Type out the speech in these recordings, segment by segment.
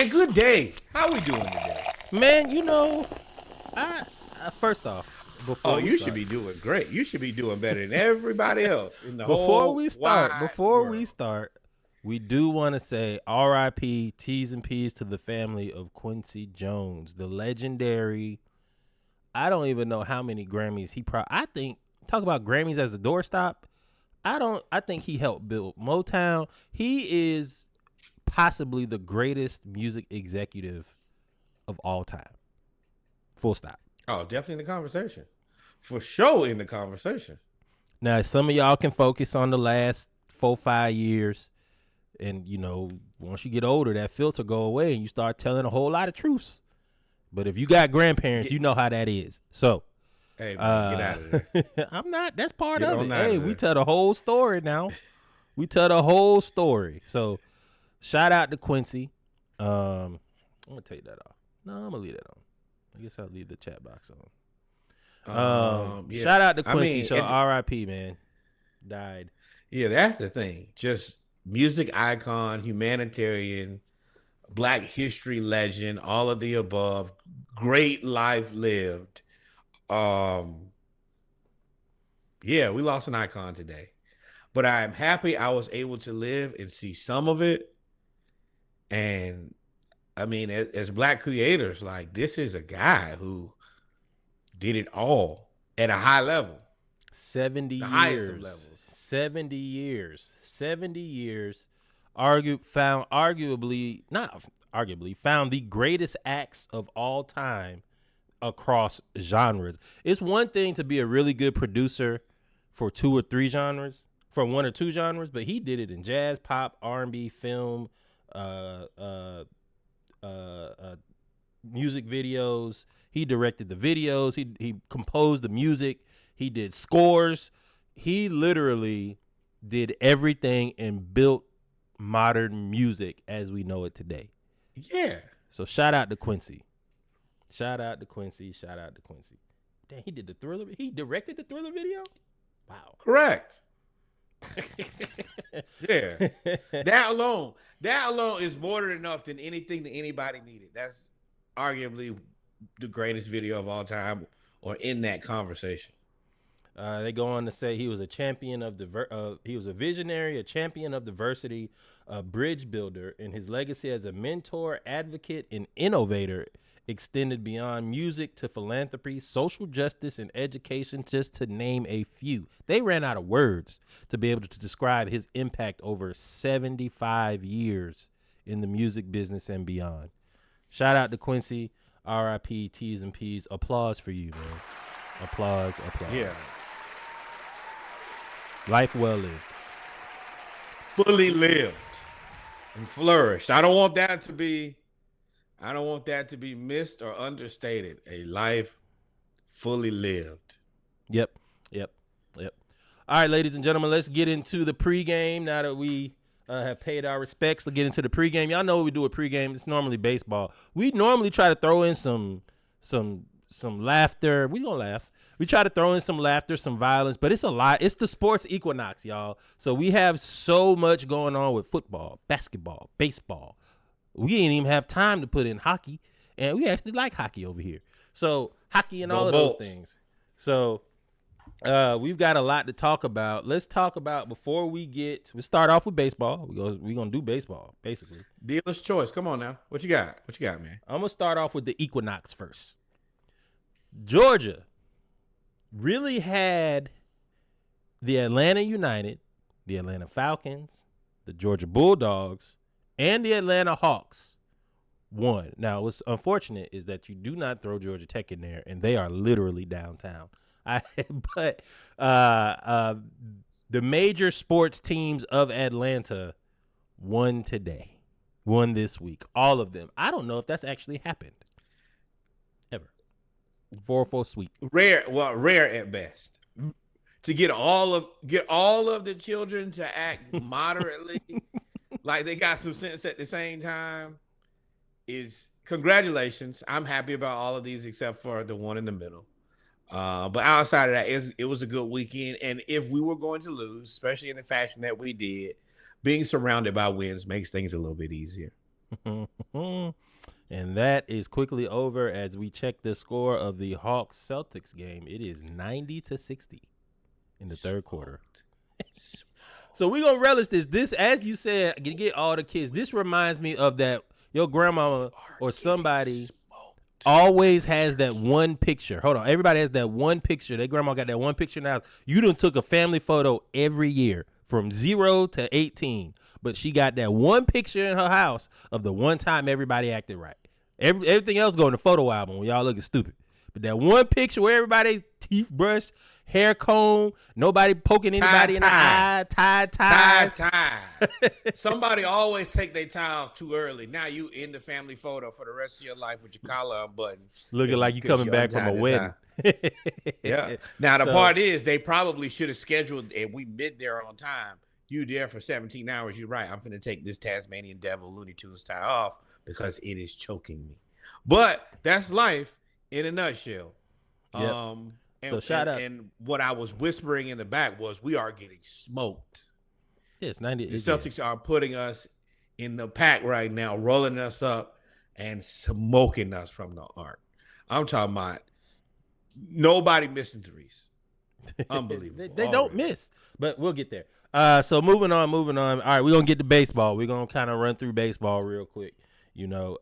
man. Good day. How we doing today? Man, you know, I first off, Oh, before we you should start, be doing great. You should be doing better than everybody else in the before whole we start, wide before we world. start, we do want to say R.I.P. T's and P's to the family of Quincy Jones, the legendary. I don't even know how many Grammys I think talk about Grammys as a doorstop. I think he helped build Motown. He is possibly the greatest music executive of all time. Full stop. Oh, definitely in the conversation. For sure in the conversation. Now, some of y'all can focus on the last 4-5 years, and you know, once you get older, that filter go away, and you start telling a whole lot of truths. But if you got grandparents, you know how that is. So, hey man, get out of there. I'm not. That's part Get of on it. out Hey, of we there. tell the whole story now. We tell the whole story. So, shout out to Quincy. I'm gonna take that off. No, I'm gonna leave that on. I guess I'll leave the chat box on. Yeah. Shout out to Quincy. I mean, So R.I.P. man, died. yeah, that's the thing. Just music icon, humanitarian, Black history legend, all of the above. Great life lived. Yeah, we lost an icon today. But I'm happy I was able to live and see some of it. And I mean, as Black creators, like this is a guy who did it all at a high level. 70 The highest of years. levels. 70 years. 70 years. Arguably found the greatest acts of all time across genres. It's one thing to be a really good producer for 2 or 3 genres, for 1 or 2 genres, but he did it in jazz, pop, R&B, film, music videos. He directed the videos. He composed the music. He did scores. He literally did everything and built modern music as we know it today. Yeah. So shout out to Quincy. Shout out to Quincy. Shout out to Quincy. Damn, he did the Thriller. He directed the Thriller video? Wow. Correct. Yeah. That alone is more than enough than anything that anybody needed. That's arguably the greatest video of all time, or in that conversation. They go on to say he was a champion of he was a visionary, a champion of diversity, a bridge builder, and his legacy as a mentor, advocate, and innovator extended beyond music to philanthropy, social justice, and education, just to name a few. They ran out of words to be able to describe his impact over 75 years in the music business and beyond. Shout out to Quincy, R.I.P. T's and P's. Applause for you, man. Applause. Yeah. Life well lived. Fully lived and flourished. I don't want that to be missed or understated. A life fully lived. Yep. All right, ladies and gentlemen, let's get into the pregame. Now that we have paid our respects, let's get into the pregame. Y'all know what we do at pregame. It's normally baseball. We normally try to throw in some laughter. We gonna laugh. We try to throw in some laughter, some violence, but it's a lot. It's the sports equinox, y'all. So we have so much going on with football, basketball, baseball. We ain't even have time to put in hockey, and we actually like hockey over here. So hockey and all of those things. So we've got a lot to talk about. Let's talk about we start off with baseball. We're gonna do baseball, basically. Dealer's choice. Come on now. What you got? Man? I'm gonna start off with the equinox first. Georgia really had the Atlanta United, the Atlanta Falcons, the Georgia Bulldogs, and the Atlanta Hawks won. Now, what's unfortunate is that you do not throw Georgia Tech in there, and they are literally downtown. But the major sports teams of Atlanta won this week. All of them. I don't know if that's actually happened ever. 4-4 sweep. Rare at best. To get all of the children to act moderately like they got some sense at the same time is congratulations. I'm happy about all of these except for the one in the middle. But outside of that, it was a good weekend. And if we were going to lose, especially in the fashion that we did, being surrounded by wins makes things a little bit easier. And that is quickly over as we check the score of the Hawks Celtics game. It is 90-60 in the third quarter. So we're going to relish this. This, as you said, get all the kids. This reminds me of that your grandmama or somebody always has that one picture. Hold on. Everybody has that one picture. Their grandma got that one picture now. You done took a family photo every year from 0 to 18. But she got that one picture in her house of the one time everybody acted right. Everything else go in the photo album when y'all looking stupid. But that one picture where everybody's teeth brushed, hair comb, nobody poking anybody in the eye, ties. Somebody always take their tie off too early. Now you in the family photo for the rest of your life with your collar unbuttoned. Looking like you coming back from a wedding. Yeah. Now the part is they probably should have scheduled and we mid there on time. You there for 17 hours. You're right. I'm finna take this Tasmanian Devil Looney Tunes tie off because it is choking me. But that's life in a nutshell. Yep. So shout out. And what I was whispering in the back was we are getting smoked. Yes, 90. The Celtics are putting us in the pack right now, rolling us up and smoking us from the arc. I'm talking about nobody missing threes. Unbelievable. They don't miss, but we'll get there. So moving on. All right, we're going to get to baseball. We're going to kind of run through baseball real quick. You know,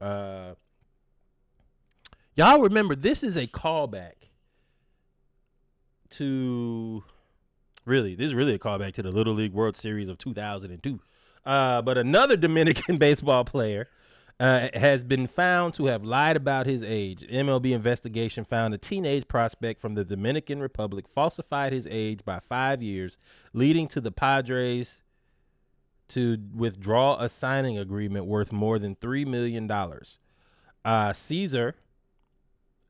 y'all remember this is a callback to this is really a callback to the Little League World Series of 2002. But another Dominican baseball player has been found to have lied about his age. MLB investigation found a teenage prospect from the Dominican Republic falsified his age by 5 years, leading to the Padres to withdraw a signing agreement worth more than $3 million. Cesar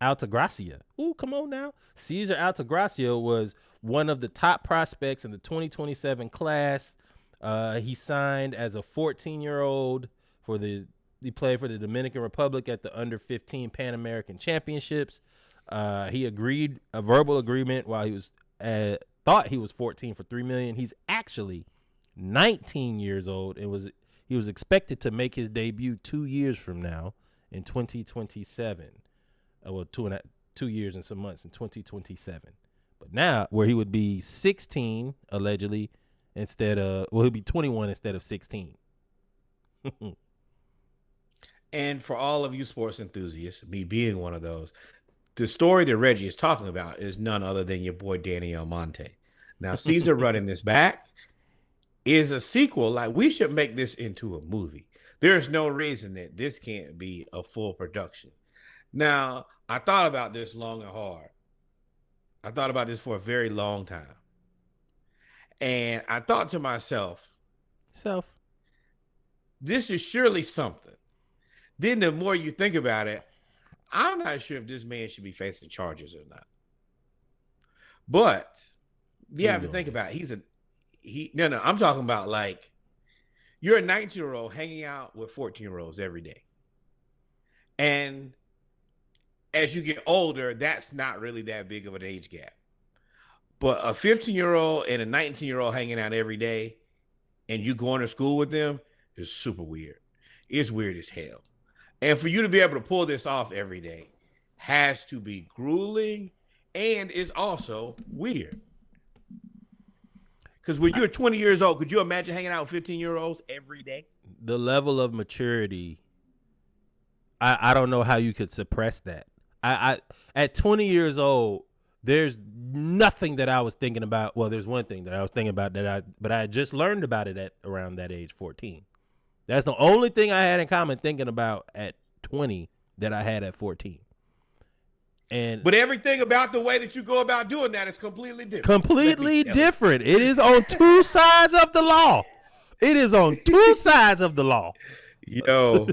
Altagracia. Ooh, come on now. Cesar Altagracia was one of the top prospects in the 2027 class. He signed as a 14-year-old he played for the Dominican Republic at the under-15 Pan American Championships. He agreed a verbal agreement while he was thought he was 14 for $3 million. He's actually 19 years old and he was expected to make his debut 2 years from now in 2027. Well, 2 years and some months in 2027. But now, where he would be 16 allegedly he'll be 21 instead of 16. And for all of you sports enthusiasts, me being one of those, the story that Reggie is talking about is none other than your boy Danny Almonte. Now, Cesar running this back is a sequel. Like, we should make this into a movie. There's no reason that this can't be a full production. Now, I thought about this long and hard. I thought about this for a very long time. And I thought to myself, this is surely something. Then the more you think about it, I'm not sure if this man should be facing charges or not. But you have to think about it. I'm talking about like you're a 19-year-old hanging out with 14-year-olds every day. And as you get older, that's not really that big of an age gap. But a 15-year-old and a 19-year-old hanging out every day and you going to school with them is super weird. It's weird as hell. And for you to be able to pull this off every day has to be grueling and is also weird. Because when you're 20 years old, could you imagine hanging out with 15-year-olds every day? The level of maturity, I don't know how you could suppress that. I at 20 years old, there's nothing that I was thinking about. Well, there's one thing that I was thinking about but I just learned about it at around that age, 14. That's the only thing I had in common thinking about at 20 that I had at 14. But everything about the way that you go about doing that is completely different. Completely different. It is on two sides of the law. It is on two sides of the law. Yo,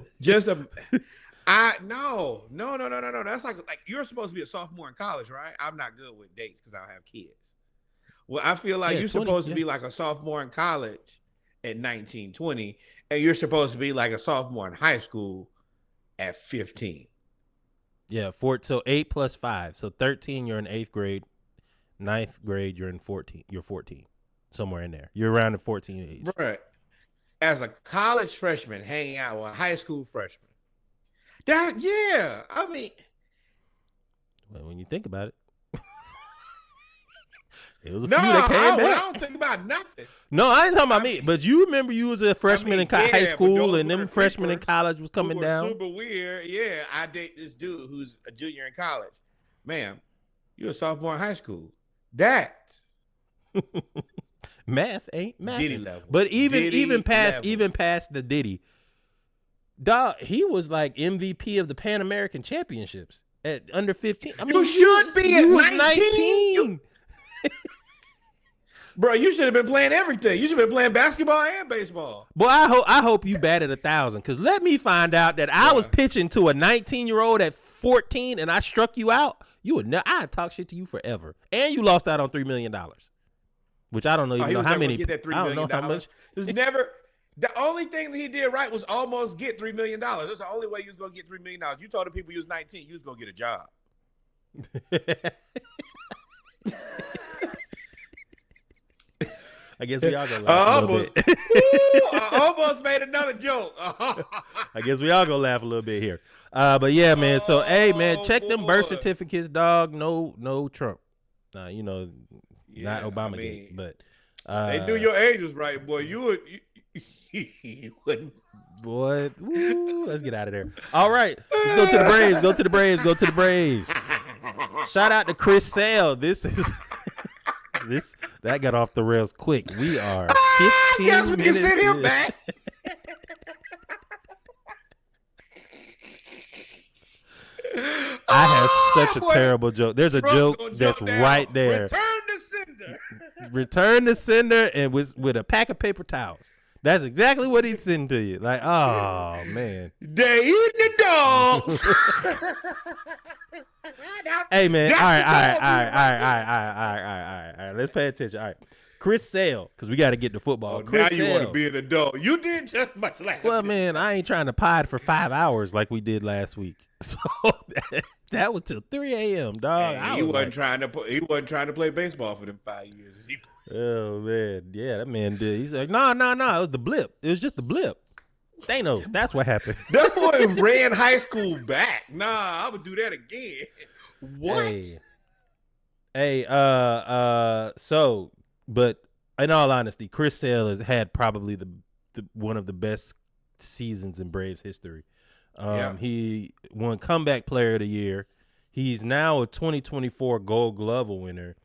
no. That's like you're supposed to be a sophomore in college, right? I'm not good with dates because I don't have kids. Well, I feel like you're supposed to be like a sophomore in college at 19, 20, and you're supposed to be like a sophomore in high school at 15. Yeah, so 8 plus 5. So 13, you're in 8th grade. 9th grade, you're in 14. You're 14. Somewhere in there. You're around the 14 age. Right. as a college freshman hanging out with a high school freshman. I mean, well, when you think about it. It was a no, few that came back. I don't think about nothing. No, I ain't talking about me. But you remember you was a freshman in high school, and them freshmen in college was coming down. Super weird. Yeah, I date this dude who's a junior in college. Ma'am, you're a sophomore in high school. That math ain't math. Diddy level. But even past the Diddy, dog, he was like MVP of the Pan American Championships at under 15. I mean, you should be at 19. Bro, you should have been playing everything. You should have been playing basketball and baseball. Boy, I hope you batted 1,000. Because let me find out that I was pitching to a 19-year-old at 14 and I struck you out. You would I'd talk shit to you forever. And you lost out on $3 million. Which I don't know even know how many. Get that $3 million. How much. The only thing that he did right was almost get $3 million. That's the only way you was going to get $3 million. You told the people you was 19, you was going to get a job. I guess we all gonna laugh a little bit. I almost made another joke. I guess we all gonna laugh a little bit here. But yeah, man. So hey, man, check them birth certificates, dog. No Trump. Not Obamagate, but they knew your age was right, boy. You wouldn't. Boy, let's get out of there. All right, let's go to the Braves. Shout out to Chris Sale. That got off the rails quick. We are 15 yes, we can minutes send him back. I have such a terrible joke. There's a joke that's right there. Return the sender and with a pack of paper towels. That's exactly what he'd send to you. Like, oh man. They eating the dogs. Hey man. All right. Let's pay attention. All right. Chris Sale, because we got to get to football. Chris now you Sale. want to be an adult. You did just much last Well, man, I ain't trying to pod for 5 hours like we did last week. So that was till 3 a.m., dog. He wasn't trying to play baseball for them 5 years. Oh man, yeah, that man did. He's like, no, it was the blip. It was just the blip. Thanos, that's what happened. That boy ran high school back. Nah, I would do that again. What? Hey, so, but in all honesty, Chris Sale has had probably the one of the best seasons in Braves history. He won Comeback Player of the Year. He's now a 2024 Gold Glove winner.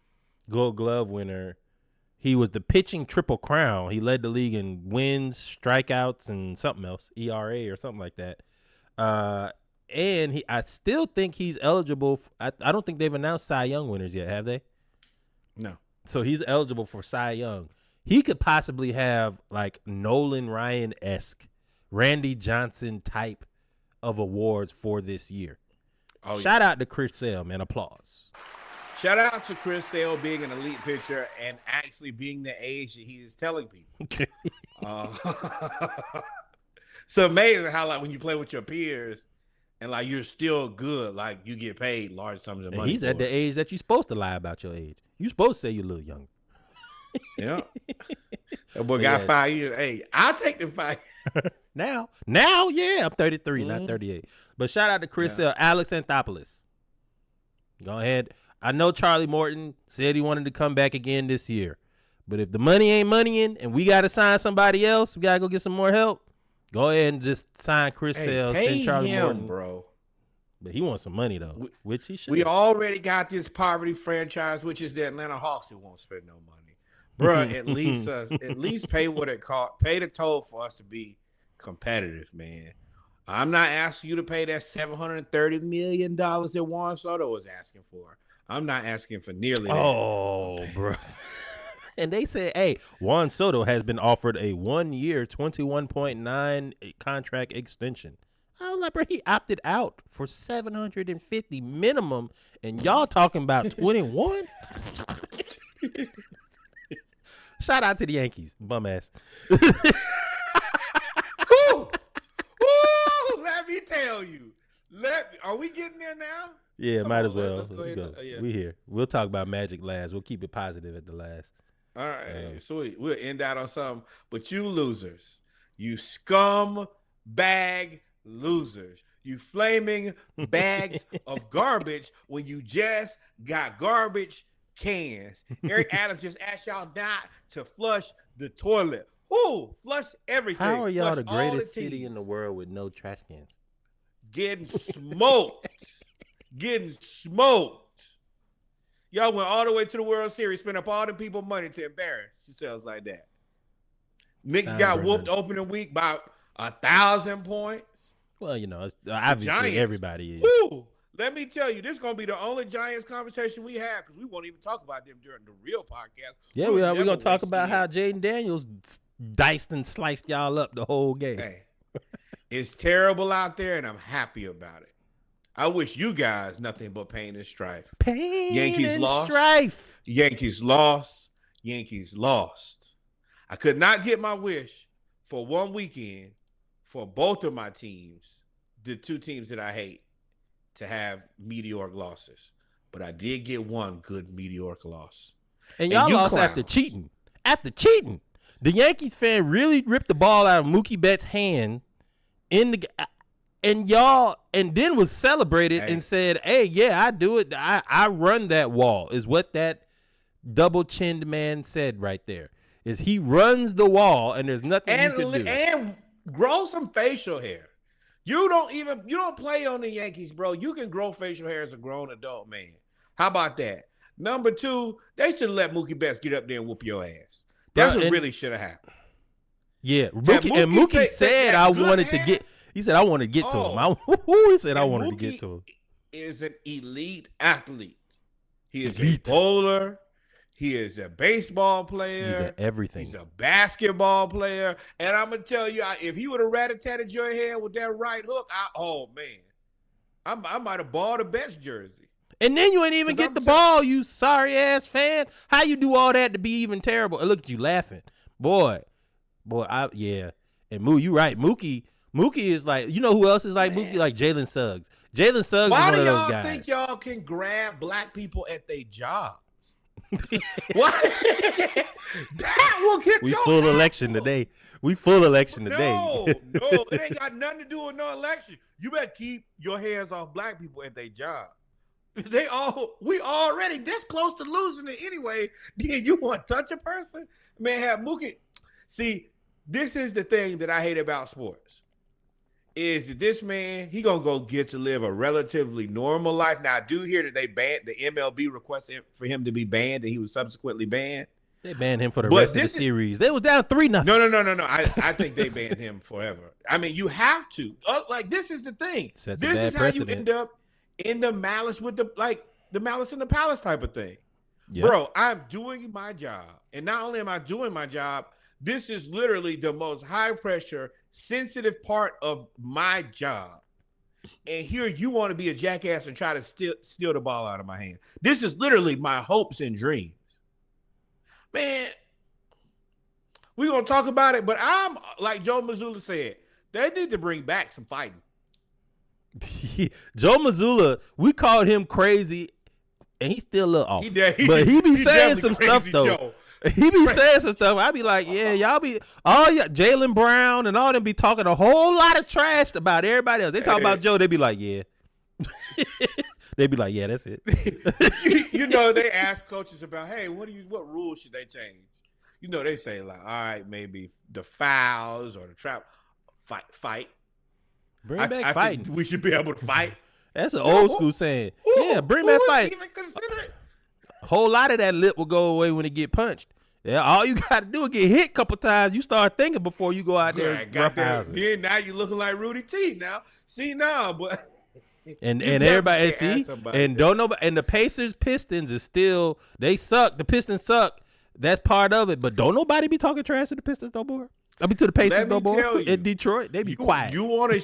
He was the pitching Triple Crown. He led the league in wins, strikeouts, and something else, ERA or something like that. And I still think he's eligible. I don't think they've announced Cy Young winners yet, have they? No. So he's eligible for Cy Young. He could possibly have like Nolan Ryan-esque, Randy Johnson type of awards for this year. Shout out to Chris Sale, man. Applause. Shout out to Chris Sale being an elite pitcher and actually being the age that he is telling people. It's amazing how, like, when you play with your peers and, like, you're still good, like, you get paid large sums of money. He's at the age that you're supposed to lie about your age. You're supposed to say you're a little younger. Yeah. That boy got 5 years. Hey, I'll take them 5 years. Now, yeah, I'm 33, not 38. But shout out to Chris Sale. Alex Anthopoulos. Go ahead. I know Charlie Morton said he wanted to come back again this year. But if the money ain't moneying and we got to sign somebody else, we got to go get some more help, go ahead and just sign Chris Sale, send Charlie Morton. Bro. But he wants some money, though, which he should. We already got this poverty franchise, which is the Atlanta Hawks, who won't spend no money. Bro, at least pay what it cost. Pay the toll for us to be competitive, man. I'm not asking you to pay that $730 million that Juan Soto was asking for. I'm not asking for nearly that. Oh, bro. And they said, hey, Juan Soto has been offered a 1-year, $21.9 contract extension. I was like, bro, he opted out for $750 minimum, and y'all talking about 21? Shout out to the Yankees, bum ass. Let me tell you. Are we getting there now? Yeah, might as well. Let's go ahead. We here. We'll talk about Magic last. We'll keep it positive at the last. All right, sweet. We'll end out on something. But you losers, You scum bag losers. You flaming bags of garbage when you just got garbage cans. Eric Adams just asked y'all not to flush the toilet. Ooh, flush everything. How are y'all flush the greatest city in the world with no trash cans? Getting smoked. Getting smoked. Y'all went all the way to the World Series, spent up all the people money to embarrass yourselves like that. Knicks got whooped opening week by 1,000 points. Well, you know, obviously everybody is. Woo! Let me tell you, this is going to be the only Giants conversation we have because we won't even talk about them during the real podcast. Yeah, we are. We're going to talk about how Jayden Daniels diced and sliced y'all up the whole game. Hey, it's terrible out there, and I'm happy about it. I wish you guys nothing but pain and strife. Yankees lost. Strife. Yankees lost. Yankees lost. I could not get my wish for one weekend for both of my teams, the two teams that I hate, to have meteoric losses. But I did get one good meteoric loss. And y'all lost after cheating. After cheating. The Yankees fan really ripped the ball out of Mookie Betts' hand in the and then was celebrated and said, hey, yeah, I do it. I run that wall, is what that double-chinned man said right there. Is he runs the wall and there's nothing you can do. And grow some facial hair. You don't play on the Yankees, bro. You can grow facial hair as a grown adult man. How about that? Number two, they should let Mookie Betts get up there and whoop your ass. That's what really should have happened. Yeah, Mookie said I wanted to get. He said I wanted to get to him. He said I wanted to get to him. Is an elite athlete. He is a bowler. He is a baseball player. He's at everything. He's a basketball player. And I'm going to tell you, if he would have rat-a-tatted your head with that right hook, I might have bought a Betts jersey. And then you ain't even get the ball, you sorry-ass fan. How you do all that to be even terrible? And look at you laughing. Boy, And Moo, you right. Mookie is like, you know who else is like Mookie? Like Jalen Suggs. Jalen Suggs is one of those guys. Why do y'all think y'all can grab black people at their jobs? What? That will get we full election today. We full election today. No, it ain't got nothing to do with no election. You better keep your hands off black people at their job. We already this close to losing it anyway. Then you want to touch a person? Man, have Mookie. See, this is the thing that I hate about sports. Is that this man, he gonna go get to live a relatively normal life. Now, I do hear that they banned the MLB requested for him to be banned, and he was subsequently banned. They banned him for the rest of the series. They was down 3-0. No. I think they banned him forever. I mean, you have to. This is the thing. This is how you end up in the malice with the malice in the palace type of thing. Yep. Bro, I'm doing my job, and not only am I doing my job, this is literally the most high pressure, sensitive part of my job. And here you want to be a jackass and try to steal the ball out of my hand. This is literally my hopes and dreams. Man, we're going to talk about it, but I'm like Joe Mazzulla said, they need to bring back some fighting. Joe Mazzulla, we called him crazy, and he's still a little off. But he be saying some stuff, though. Joe. He be saying some stuff. I be like, yeah, y'all be Jaylen Brown and all them be talking a whole lot of trash about everybody else. They talk about Joe, they be like, yeah. They be like, yeah, that's it. They ask coaches about, hey, what rules should they change? They say like, all right, maybe the fouls or the trap. Fight. Bring back fighting. We should be able to fight. That's an old school saying. Yeah, bring back fight. Even consider it? A whole lot of that lip will go away when it get punched. Yeah, all you got to do is get hit a couple times. You start thinking before you go out there. Then now you looking like Rudy T. Now, see now, but and everybody see and don't know. And the Pistons is still they suck. The Pistons suck. That's part of it. But don't nobody be talking trash to the Pistons no more. I mean to the Pacers no more. In Detroit, they be quiet. You want to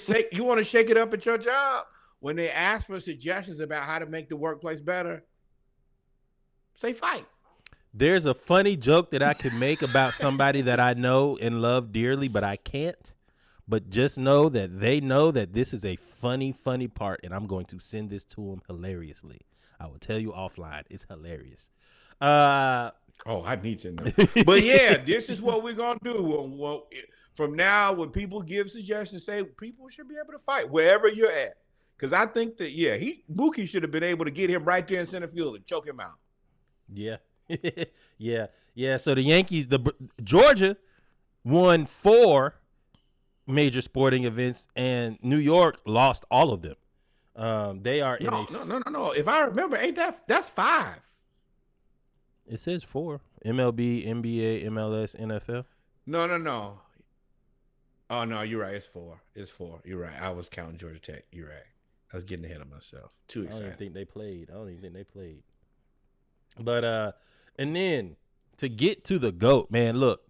shake it up at your job when they ask for suggestions about how to make the workplace better. Say fight. There's a funny joke that I could make about somebody that I know and love dearly, but I can't. But just know that they know that this is a funny, funny part, and I'm going to send this to them hilariously. I will tell you offline. It's hilarious. I need to know. But yeah, this is what we're gonna do. from now, when people give suggestions, say people should be able to fight wherever you're at. Because I think that, Mookie should have been able to get him right there in center field and choke him out. Yeah. Yeah. So the Yankees, Georgia won 4 major sporting events, and New York lost all of them. They are No. If I remember, that's 5. It says 4. MLB, NBA, MLS, NFL. No. Oh, no, you're right. It's 4. You're right. I was counting Georgia Tech. You're right. I was getting ahead of myself. Too excited. I don't even think they played. But and then to get to the GOAT, man, look.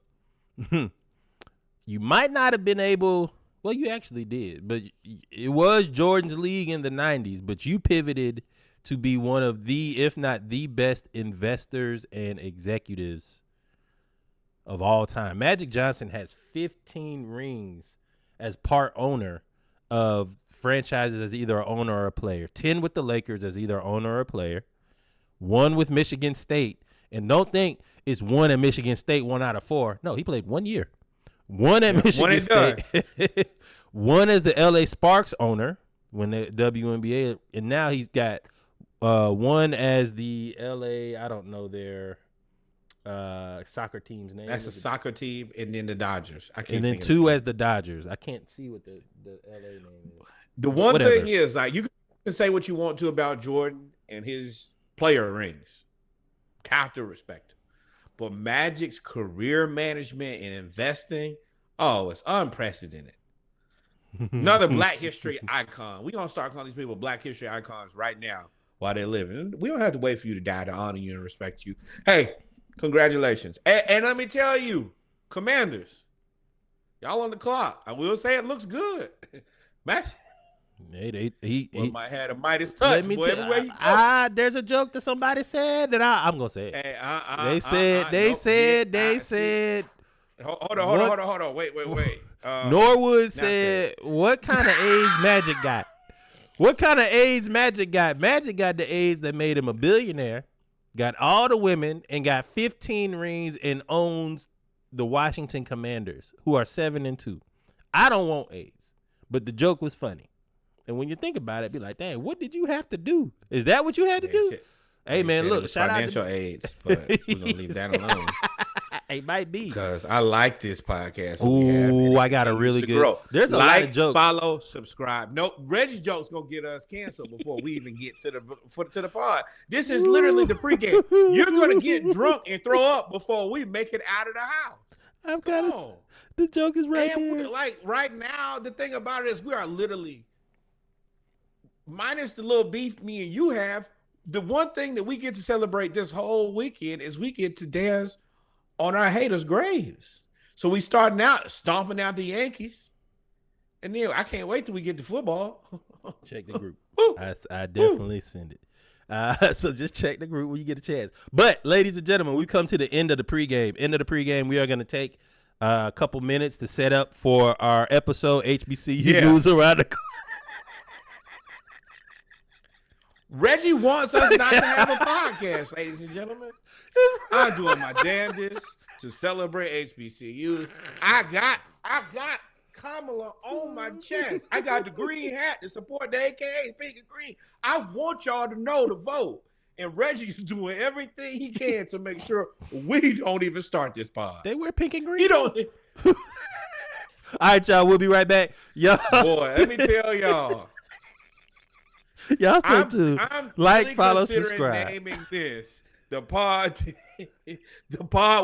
You might not have been able, well, you actually did, but it was Jordan's league in the 90s, but you pivoted to be one of the, if not the best investors and executives of all time. Magic Johnson has 15 rings as part owner of franchises as either an owner or a player. 10 with the Lakers as either owner or a player. 1 with Michigan State. And don't think it's 1 at Michigan State, 1 out of 4. No, he played 1 year. 1 at Michigan State. 1 as the LA Sparks owner when the WNBA. And now he's got 1 as the LA, I don't know their soccer team's name. That's a soccer team, and then the Dodgers. And then 2 as the Dodgers. I can't see what the LA name is. The one thing is, like, you can say what you want to about Jordan and his player rings. Have to respect him. But Magic's career management and investing, it's unprecedented. Another Black history icon. We're going to start calling these people Black history icons right now while they're living. We don't have to wait for you to die to honor you and respect you. Hey, congratulations. And let me tell you, Commanders, y'all on the clock. I will say it looks good. Magic. He might have a Midas touch. There's a joke that somebody said that I'm gonna say it. They said. Hold on. Wait. Norwood said, "What kind of AIDS Magic got? What kind of AIDS Magic got? Magic got the AIDS that made him a billionaire, got all the women, and got 15 rings and owns the Washington Commanders, who are 7-2. I don't want AIDS, but the joke was funny." And when you think about it, be like, dang, what did you have to do? Is that what you had to do? Hey, man, look, shout out to financial aids, but we're going to leave that alone. It might be. Because I like this podcast. Ooh, I got a really good. Grow. There's a lot of jokes. Follow, subscribe. Nope, Reggie joke's going to get us canceled before we even get to the pod. This is literally the pregame. You're going to get drunk and throw up before we make it out of the house. The joke is right there. Like, right now, the thing about it is we are literally, minus the little beef me and you have, the one thing that we get to celebrate this whole weekend is we get to dance on our haters' graves. So we starting out stomping out the Yankees. And then I can't wait till we get to football. Check the group. I definitely send it. So just check the group when you get a chance. But, ladies and gentlemen, we come to the end of the pregame. We are going to take a couple minutes to set up for our episode, HBCU News Around the Clock. Reggie wants us not to have a podcast, ladies and gentlemen. I'm doing my damnedest to celebrate HBCU. I got Kamala on my chest. I got the green hat to support the AKA pink and green. I want y'all to know to vote. And Reggie's doing everything he can to make sure we don't even start this pod. They wear pink and green. You don't. All right, y'all. We'll be right back. Y'all. Boy, let me tell y'all. Y'all stay tuned. Like, really follow, subscribe. Naming this the pod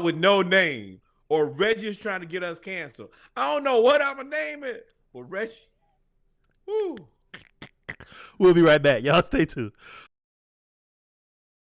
with no name, or Reggie's trying to get us canceled. I don't know what I'm gonna name it, but Reggie. We'll be right back. Y'all stay tuned.